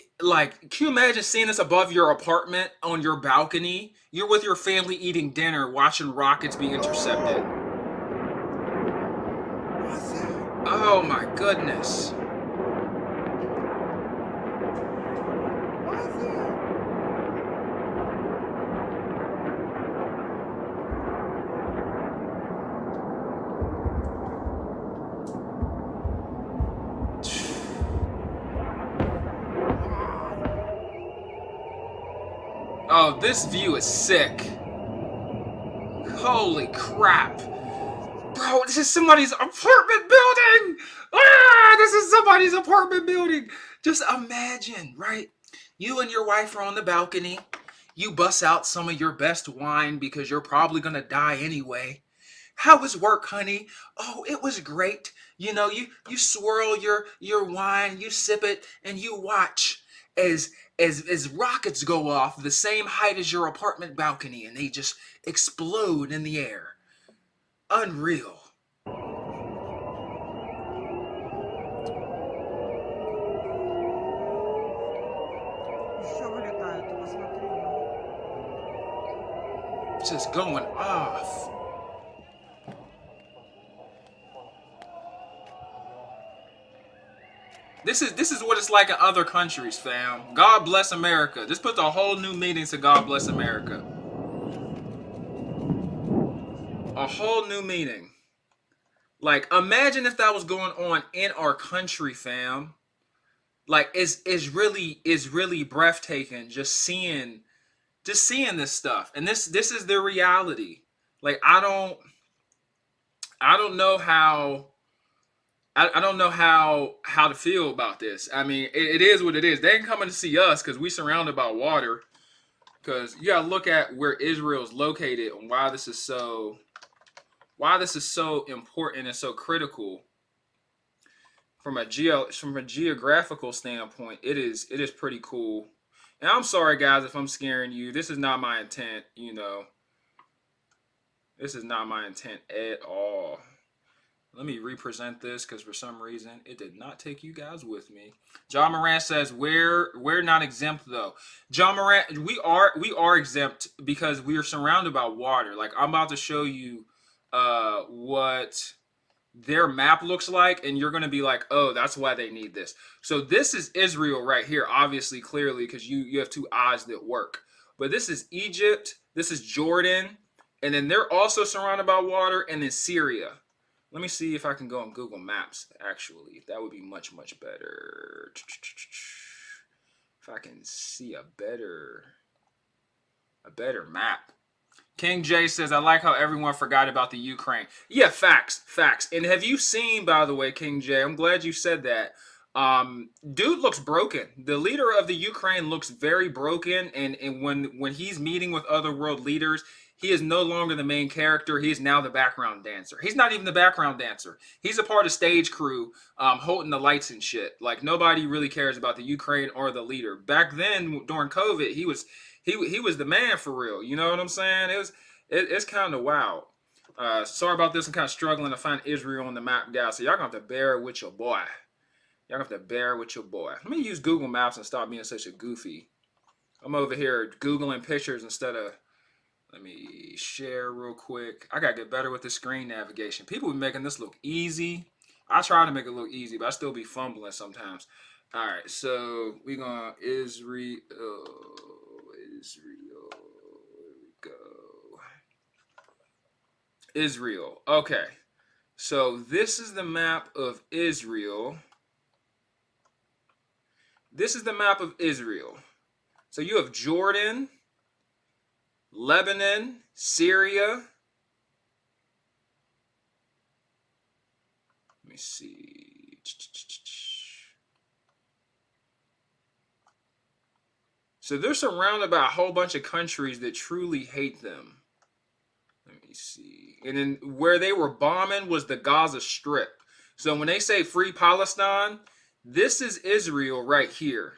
you imagine seeing this above your apartment on your balcony? You're with your family eating dinner, watching rockets be intercepted. Oh my goodness. Oh, this view is sick. Holy crap. Bro, this is somebody's apartment building! Ah, this is somebody's apartment building! Just imagine, right? You and your wife are on the balcony. You bust out some of your best wine because you're probably gonna die anyway. How was work, honey? Oh, it was great. You know, you swirl your wine, you sip it, and you watch as rockets go off the same height as your apartment balcony, and they just explode in the air. Unreal. Just going off. This is what it's like in other countries, fam. God bless America. This puts a whole new meaning to God bless America. A whole new meaning. Like, imagine if that was going on in our country, fam. Like, it's really breathtaking just seeing this stuff. And this is the reality. Like, I don't know how I don't know how to feel about this. I mean, it is what it is. They ain't coming to see us because we surrounded by water. Because you gotta look at where Israel's located and why this is so important and so critical from a geographical standpoint. It is pretty cool. And I'm sorry, guys, if I'm scaring you. This is not my intent. You know, this is not my intent at all. Let me represent this because for some reason it did not take you guys with me. John Moran says we're not exempt though. John Moran, we are exempt because we are surrounded by water. Like, I'm about to show you what their map looks like, and you're gonna be like, oh, that's why they need this. So this is Israel right here, obviously, clearly, because you have two eyes that work. But this is Egypt, this is Jordan, and then they're also surrounded by water, and then Syria. Let me see if I can go on Google Maps, actually. That would be much, much better. If I can see a better map. King J says, I like how everyone forgot about the Ukraine. Yeah, facts. And have you seen, by the way, King J, I'm glad you said that. Dude looks broken. The leader of the Ukraine looks very broken. And when he's meeting with other world leaders, he is no longer the main character. He is now the background dancer. He's not even the background dancer. He's a part of stage crew, holding the lights and shit. Like, nobody really cares about the Ukraine or the leader. Back then, during COVID, he was the man for real. You know what I'm saying? It's kind of wild. Sorry about this. I'm kind of struggling to find Israel on the map, guys. So y'all gonna have to bear with your boy. Let me use Google Maps and stop being such a goofy. I'm over here Googling pictures instead of. Let me share real quick. I gotta get better with the screen navigation. People be making this look easy. I try to make it look easy, but I still be fumbling sometimes. All right, so we gonna Israel. Here we go. Israel. Okay, so this is the map of Israel. So you have Jordan, Lebanon, Syria. Let me see. So they're surrounded by a whole bunch of countries that truly hate them. Let me see. And then where they were bombing was the Gaza Strip. So when they say free Palestine, this is Israel right here.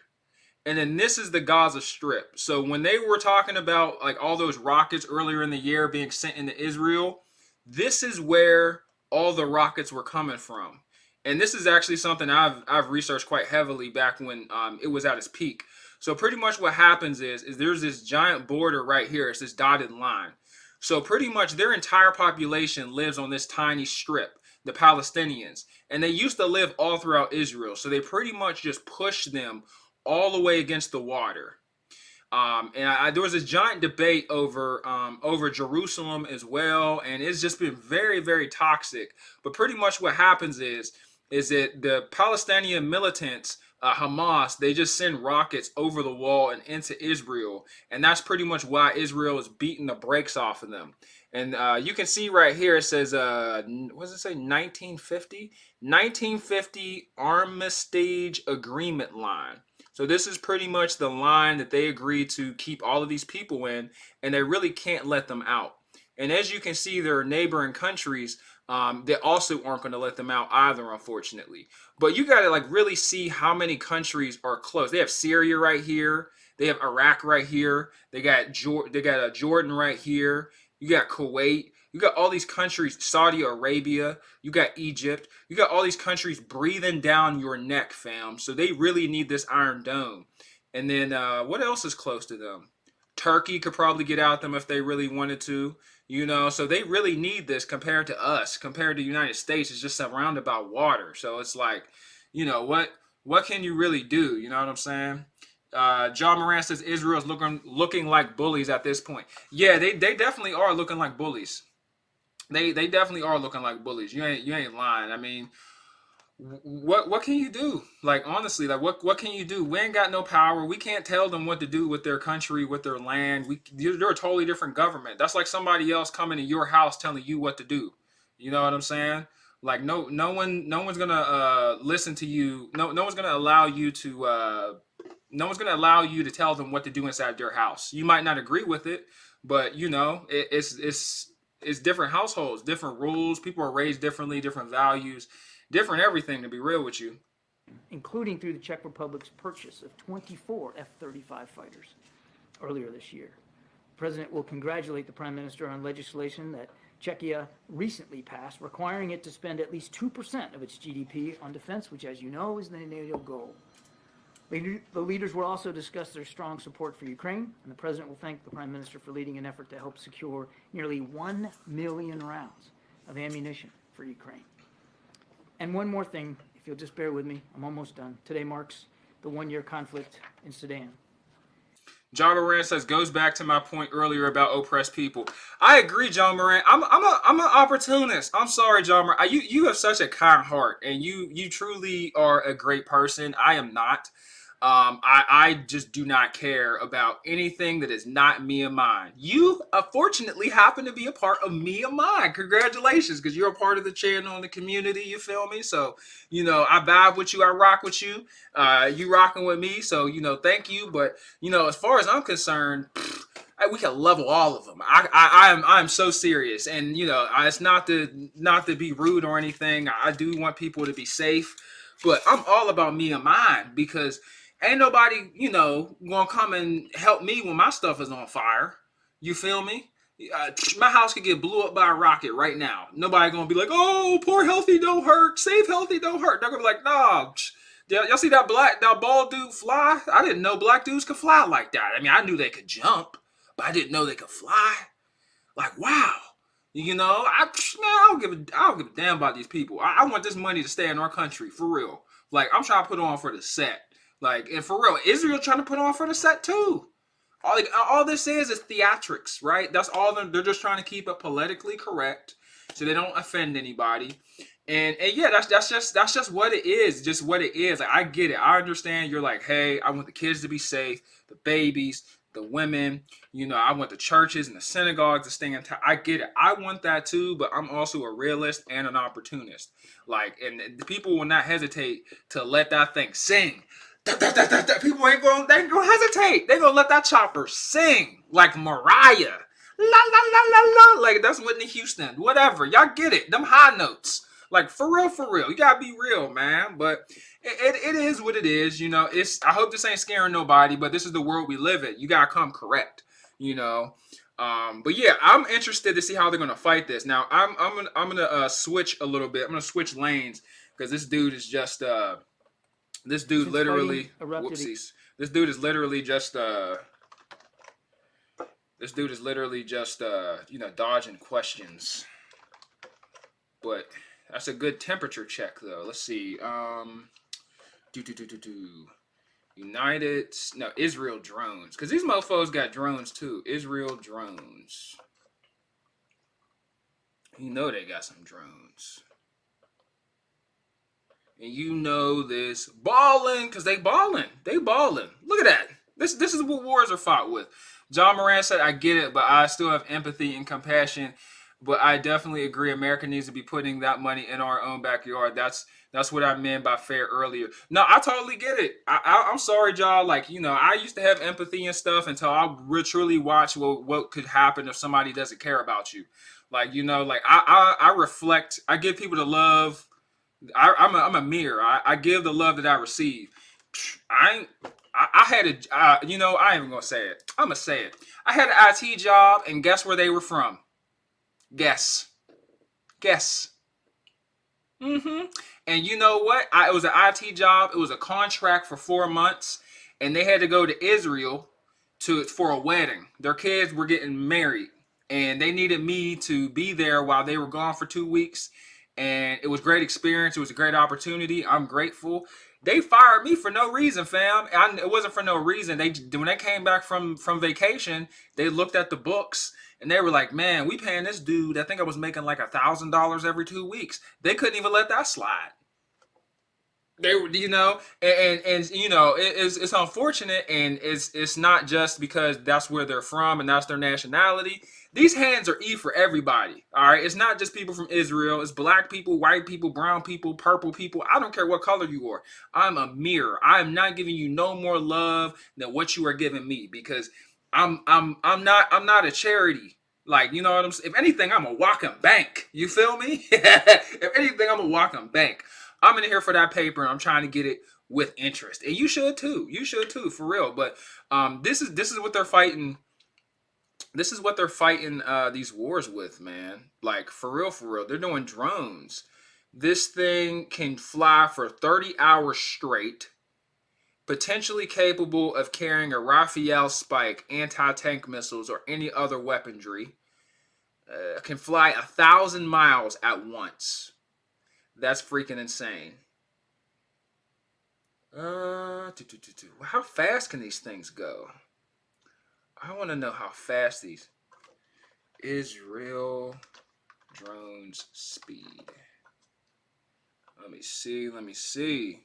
And then this is the Gaza Strip. So when they were talking about like all those rockets earlier in the year being sent into Israel, this is where all the rockets were coming from. And this is actually something I've researched quite heavily back when it was at its peak. So pretty much what happens is there's this giant border right here. It's this dotted line. So pretty much their entire population lives on this tiny strip, the Palestinians. And they used to live all throughout Israel. So they pretty much just pushed them all the way against the water. There was this giant debate over Jerusalem as well, and it's just been very, very toxic. But pretty much what happens is that the Palestinian militants Hamas, they just send rockets over the wall and into Israel, and that's pretty much why Israel is beating the brakes off of them. And you can see right here, it says, what does it say, 1950? 1950 Armistice Agreement line. So this is pretty much the line that they agreed to keep all of these people in, and they really can't let them out. And as you can see, there are neighboring countries that also aren't going to let them out either, unfortunately. But you got to like really see how many countries are close. They have Syria right here. They have Iraq right here. They got Jordan right here. You got Kuwait. You got all these countries, Saudi Arabia. You got Egypt. You got all these countries breathing down your neck, fam. So they really need this Iron Dome. And then what else is close to them? Turkey could probably get out them if they really wanted to. So they really need this compared to us, compared to the United States. It's just surrounded by water. So it's like, what can you really do? You know what I'm saying? John Moran says Israel's looking like bullies at this point. Yeah, they definitely are looking like bullies. They definitely are looking like bullies. You ain't lying. I mean, what can you do? Like, honestly, like what can you do? We ain't got no power. We can't tell them what to do with their country, with their land. They're a totally different government. That's like somebody else coming to your house telling you what to do. You know what I'm saying? Like no one's gonna listen to you. No one's gonna allow you to tell them what to do inside their house. You might not agree with it, but it's different households, different rules. People are raised differently, different values, different everything, to be real with you. Including through the Czech Republic's purchase of 24 F-35 fighters earlier this year. The president will congratulate the prime minister on legislation that Czechia recently passed, requiring it to spend at least 2% of its GDP on defense, which, as you know, is the NATO goal. The leaders will also discuss their strong support for Ukraine, and the president will thank the prime minister for leading an effort to help secure nearly 1 million rounds of ammunition for Ukraine. And one more thing, if you'll just bear with me, I'm almost done. Today marks the one-year conflict in Sudan. John Moran says, goes back to my point earlier about oppressed people. I agree, John Moran. I'm an opportunist. I'm sorry, John Moran. You have such a kind heart, and you truly are a great person. I am not. I just do not care about anything that is not me and mine. You, fortunately, happen to be a part of me and mine. Congratulations, because you're a part of the channel and the community, you feel me? So, I vibe with you, I rock with you. You rocking with me, so, thank you. But, as far as I'm concerned, we can level all of them. I'm so serious. And, it's not to be rude or anything. I do want people to be safe. But I'm all about me and mine, because ain't nobody, gonna come and help me when my stuff is on fire. You feel me? My house could get blew up by a rocket right now. Nobody gonna be like, oh, poor Healthy don't hurt. Save Healthy don't hurt. They're gonna be like, nah. Y'all see that bald dude fly? I didn't know black dudes could fly like that. I mean, I knew they could jump, but I didn't know they could fly. Like, wow. I don't give a damn about these people. I want this money to stay in our country, for real. Like, I'm trying to put on for the set. Like, and for real, Israel trying to put on for the set too. All this is theatrics, right? That's all they're just trying to keep it politically correct, so they don't offend anybody. And yeah, that's just what it is. Just what it is. Like, I get it. I understand. You're like, hey, I want the kids to be safe, the babies, the women. I want the churches and the synagogues to stay in town. I get it. I want that too, but I'm also a realist and an opportunist. Like, and the people will not hesitate to let that thing sing. People ain't gonna hesitate. They gonna let that chopper sing like Mariah. La la la la la. Like, that's Whitney Houston. Whatever. Y'all get it. Them high notes. Like, for real. You gotta be real, man. But it is what it is. I hope this ain't scaring nobody, but this is the world we live in. You gotta come correct. But yeah, I'm interested to see how they're gonna fight this. Now, I'm gonna switch a little bit. I'm gonna switch lanes, because this dude is just this dude literally whoopsies. This dude is literally just dodging questions. But that's a good temperature check, though. Let's see. Israel drones, because these mofos got drones too. Israel drones. They got some drones. And you know this. Balling, because they balling. They balling. Look at that. This is what wars are fought with. John Moran said, I get it, but I still have empathy and compassion. But I definitely agree. America needs to be putting that money in our own backyard. That's what I meant by fair earlier. No, I totally get it. I'm sorry, y'all. Like, I used to have empathy and stuff until I truly watch what could happen if somebody doesn't care about you. Like, like I reflect. I give people the love. I'm a mirror. I give the love that I receive. I had a, I ain't even gonna say it. I'm gonna say it. I had an IT job, and guess where they were from? Guess. And you know what? It was an IT job. It was a contract for 4 months, and they had to go to Israel for a wedding. Their kids were getting married, and they needed me to be there while they were gone for 2 weeks. And it was a great experience. It was a great opportunity. I'm grateful. They fired me for no reason, fam. It wasn't for no reason. When they came back from vacation, they looked at the books and they were like, "Man, we paying this dude. I think I was making like $1,000 every 2 weeks. They couldn't even let that slide." They were, it's unfortunate, and it's not just because that's where they're from and that's their nationality. These hands are for everybody. All right, it's not just people from Israel. It's black people, white people, brown people, purple people. I don't care what color you are. I'm a mirror. I am not giving you no more love than what you are giving me, because I'm not a charity. Like, you know what I'm saying? If anything, I'm a walking bank. You feel me? If anything, I'm a walking bank. I'm in here for that paper, and I'm trying to get it with interest. And you should too. You should too, for real. But this is what they're fighting. This is what they're fighting these wars with, man. Like, for real, for real. They're doing drones. This thing can fly for 30 hours straight, potentially capable of carrying a Raphael Spike, anti-tank missiles, or any other weaponry. Can fly 1,000 miles at once. That's freaking insane. How fast can these things go? I want to know how fast these Israel drones speed. Let me see.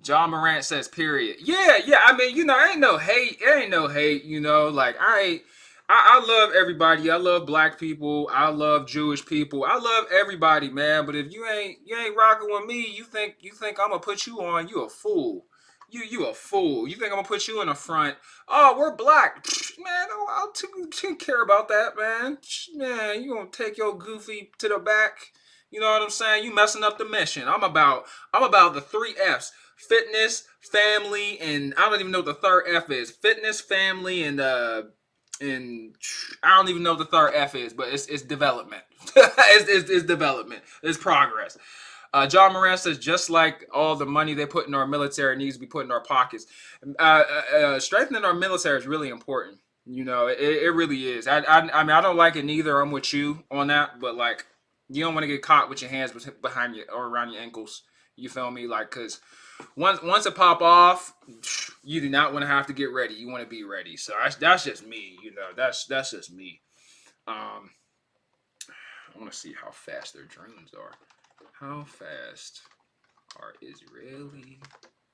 John Morant says, period. Yeah. I mean, ain't no hate. Like, I love everybody. I love black people. I love Jewish people. I love everybody, man. But if you ain't rocking with me, you think I'm gonna put you on? You a fool. You a fool. You think I'm gonna put you in the front? Oh, we're black, man. I'll care about that, man. Man, you gonna take your goofy to the back? You know what I'm saying? You messing up the mission. I'm about the 3 F's: fitness, family, and I don't even know what the third F is. Fitness, family, and I don't even know what the third F is, but it's development. it's development. It's progress. John Moran says, just like all the money they put in our military needs to be put in our pockets. Strengthening our military is really important. It really is. I mean, I don't like it neither. I'm with you on that, but like, you don't want to get caught with your hands behind you or around your ankles. You feel me? Like, because once it pop off, you do not want to have to get ready. You want to be ready. So that's just me. That's just me. I want to see how fast their drones are. How fast are Israeli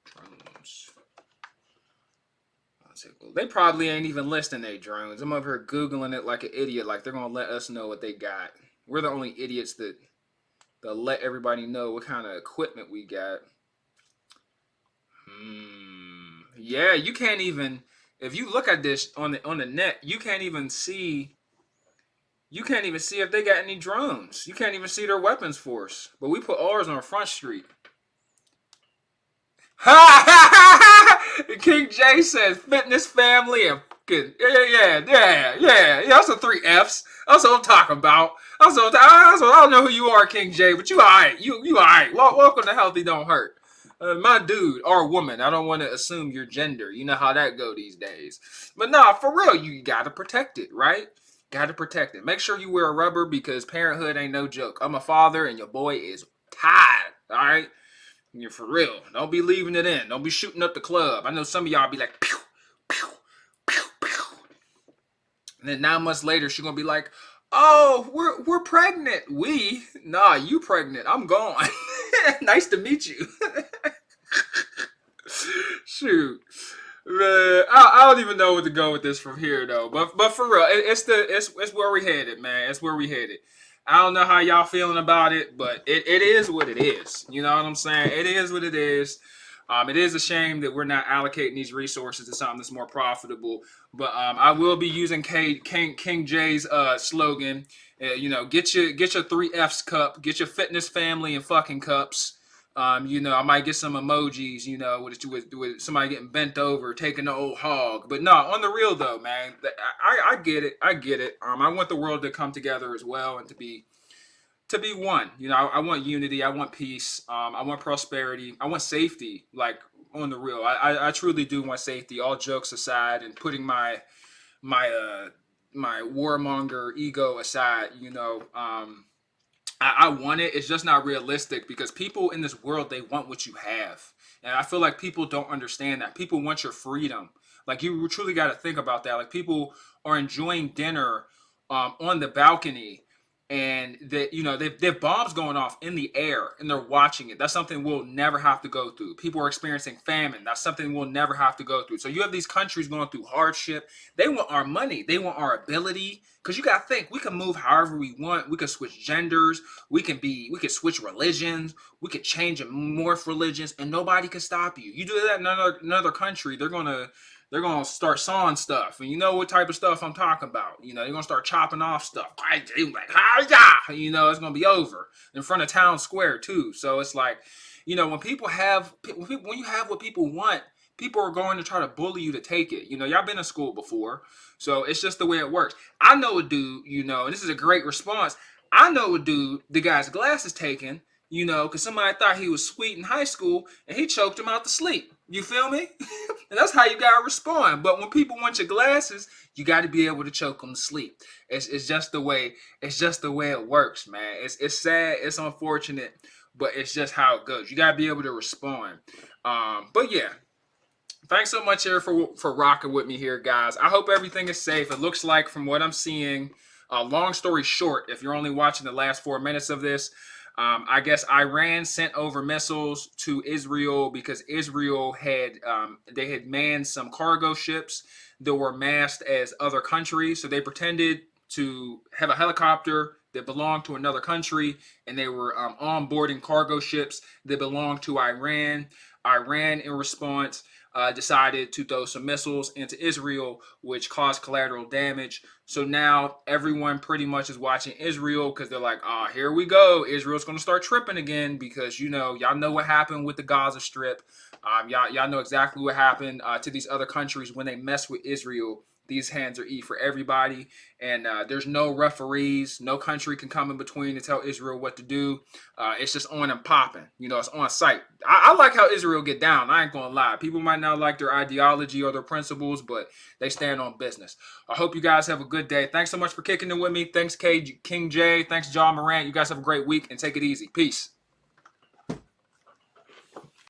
drones? They probably ain't even listing their drones. I'm over here Googling it like an idiot. Like, they're going to let us know what they got. We're the only idiots that let everybody know what kind of equipment we got. Yeah, you can't even, if you look at this on the net, you can't even see if they got any drones. You can't even see their weapons force. But we put ours on Front Street. King J says fitness, family, and yeah. That's the 3 F's. That's what I'm talking about. I don't know who you are, King J, but you alright. You alright. Welcome to Healthy Don't Hurt. My dude or woman, I don't want to assume your gender. You know how that go these days. But nah, for real, you gotta protect it, right? Gotta protect it. Make sure you wear a rubber, because parenthood ain't no joke. I'm a father, and your boy is tired, all right? You're for real. Don't be leaving it in. Don't be shooting up the club. I know some of y'all be like, pew, pew, pew, pew. And then 9 months later, she's going to be like, Oh, we're pregnant. We? Nah, you pregnant. I'm gone. Nice to meet you. Shoot. Man, I don't even know what to go with this from here though. But for real, it's where we headed, man. It's where we headed. I don't know how y'all feeling about it, but it is what it is. You know what I'm saying? It is what it is. It is a shame that we're not allocating these resources to something that's more profitable. But I will be using King J's slogan. Get your 3Fs cup, get your fitness, family, and fucking cups. I might get some emojis, with somebody getting bent over, taking the old hog. But no, on the real though, man, I get it. I get it. I want the world to come together as well and to be one. I want unity. I want peace. I want prosperity. I want safety. Like on the real, I truly do want safety. All jokes aside, and putting my warmonger ego aside, I want it. It's just not realistic because people in this world, they want what you have. And I feel like people don't understand that. People want your freedom. Like you truly got to think about that. Like people are enjoying dinner on the balcony and they've bombs going off in the air and they're watching it. That's something we'll never have to go through. People are experiencing famine. That's something we'll never have to go through. So you have these countries going through hardship. They want our money. They want our ability. Because you got to think, we can move however we want. We can switch genders. We can switch religions. We could change and morph religions and nobody can stop you. You do that in another country, they're gonna start sawing stuff, and you know what type of stuff I'm talking about. They're gonna start chopping off stuff. Like, it's gonna be over in front of town square too. So it's like, when you have what people want, people are going to try to bully you to take it. Y'all been in school before, so it's just the way it works. I know a dude, and this is a great response. I know a dude, the guy's glasses taken, because somebody thought he was sweet in high school and he choked him out to sleep. You feel me? And that's how you gotta respond. But when people want your glasses, you got to be able to choke them to sleep. It's just the way it works, man. It's sad, it's unfortunate, but it's just how it goes. You gotta be able to respond. But yeah. Thanks so much here for rocking with me here, guys. I hope everything is safe. It looks like from what I'm seeing, long story short, if you're only watching the last 4 minutes of this, I guess Iran sent over missiles to Israel because Israel had manned some cargo ships that were masked as other countries. So they pretended to have a helicopter that belonged to another country, and they were onboarding cargo ships that belonged to Iran. Iran, in response, decided to throw some missiles into Israel, which caused collateral damage. So now everyone pretty much is watching Israel because they're like, here we go. Israel's going to start tripping again because, y'all know what happened with the Gaza Strip. Y'all know exactly what happened to these other countries when they mess with Israel. These hands are E for everybody, and there's no referees. No country can come in between to tell Israel what to do. It's just on and popping. It's on site. I like how Israel get down. I ain't gonna lie. People might not like their ideology or their principles, but they stand on business. I hope you guys have a good day. Thanks so much for kicking it with me. Thanks, King J. Thanks, John Morant. You guys have a great week, and take it easy. Peace.